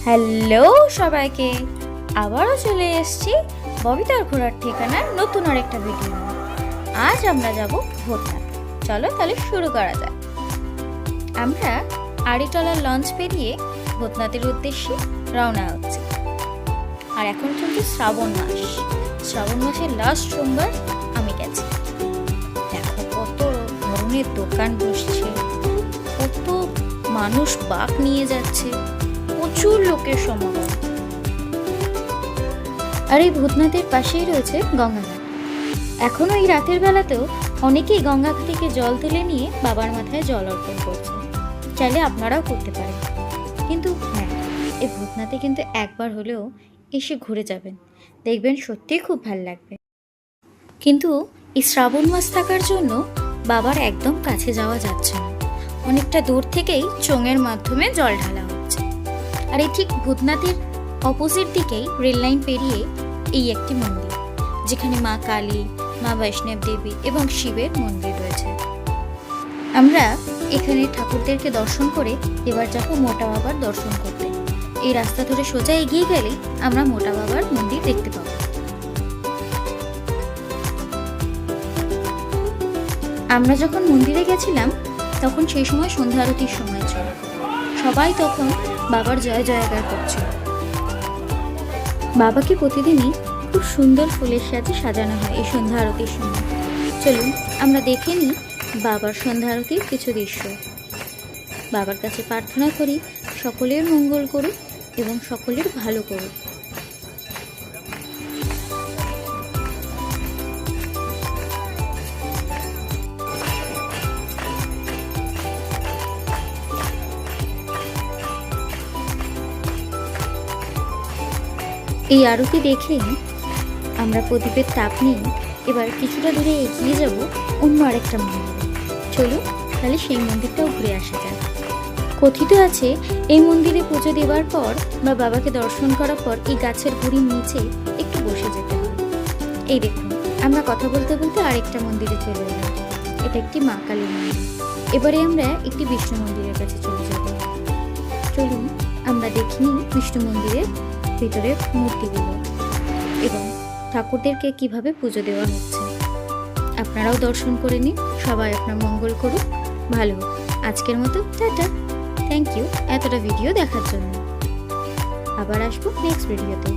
Hello সবাইকে, আবারও চলে এসেছি ববিতার ঘোরার ঠিকানার নতুন আরেকটা ভিডিও। আজ আমরা যাব ভূতনাথ। চলো তাহলে শুরু করা যাক। আমরা আড়িটলার লঞ্চ পেরিয়ে ভূতনাথের উদ্দেশ্যে রওনা হচ্ছি। আর এখন কিন্তু শ্রাবণ মাসের লাস্ট সোমবার আমি গেছি। দেখো কত ধরনের দোকান বসছে, কত মানুষ বাঁক নিয়ে যাচ্ছে, প্রচুর লোকের সমাগম। আর এই ভূতনাথের পাশেই রয়েছে গঙ্গাঘাট। এখনো এই রাতের বেলাতেও অনেকেই গঙ্গা থেকে জল তুলে নিয়ে বাবার মাথায় জল অর্পণ করছে। চাইলে আপনারাও করতে পারেন, কিন্তু হ্যাঁ, এই ভূতনাথে কিন্তু একবার হলেও এসে ঘুরে যাবেন, দেখবেন সত্যিই খুব ভালো লাগবে। কিন্তু এই শ্রাবণ মাস থাকার জন্য বাবার একদম কাছে যাওয়া যাচ্ছে না, অনেকটা দূর থেকেই চোঙের মাধ্যমে জল ঢালা হচ্ছে। আর এই ঠিক ভূতনাথের অপোজিট দিকেই রেল লাইন পেরিয়ে এই একটি মন্দির, যেখানে মা কালী, মা বৈষ্ণব দেবী এবং শিবের মন্দির রয়েছে। আমরা এখানে ঠাকুরদেরকে দর্শন করে এবার যাব মোটা বাবার দর্শন করতে। এই রাস্তা ধরে সোজা এগিয়ে গেলেই আমরা মোটা বাবার মন্দির দেখতে পাবো। আমরা যখন মন্দিরে গেছিলাম তখন সেই সময় সন্ধ্যা আরতির সময় ছিল। সবাই তখন বাবার জয় জয়গার করছিল। বাবাকে প্রতিদিনই খুব সুন্দর ফুলের সাথে সাজানো হয় এই সন্ধ্যা আরতির সময়। চলুন আমরা দেখে নিই বাবার সন্ধ্যা আরতির কিছু দৃশ্য। বাবার কাছে প্রার্থনা করি সকলের মঙ্গল করুক এবং সকলের ভালো করুক। এই আরতি দেখে আমরা প্রদীপের তাপ নিয়ে এবার কিছুটা দূরে এগিয়ে যাব অন্য আরেকটা মন্দির। চলুন তাহলে সেই মন্দিরটাও ঘুরে আসা যায়। কথিত আছে এই মন্দিরে পুজো দেওয়ার পর বা বাবাকে দর্শন করার পর এই গাছের গুঁড়ির নিচে একটু বসে যেতে হয়। এই দেখুন, আমরা কথা বলতে বলতে আরেকটা মন্দিরে চলে এলাম। এটা একটি মা কালী মন্দির। এবারে আমরা একটি বিষ্ণু মন্দিরের কাছে চলে যাব। চলুন আমরা দেখি নিই বিষ্ণু মন্দিরের ভিতরের মূর্তিগুলো এবং ঠাকুরদেরকে কিভাবে পুজো দেওয়া হচ্ছে। আপনারাও দর্শন করে নিন। সবাই আপনার মঙ্গল করুক, ভালো হোক। আজকের মতো টাটা। থ্যাংক ইউ এতটা ভিডিও দেখার জন্য। আবার আসবো নেক্সট ভিডিওতে।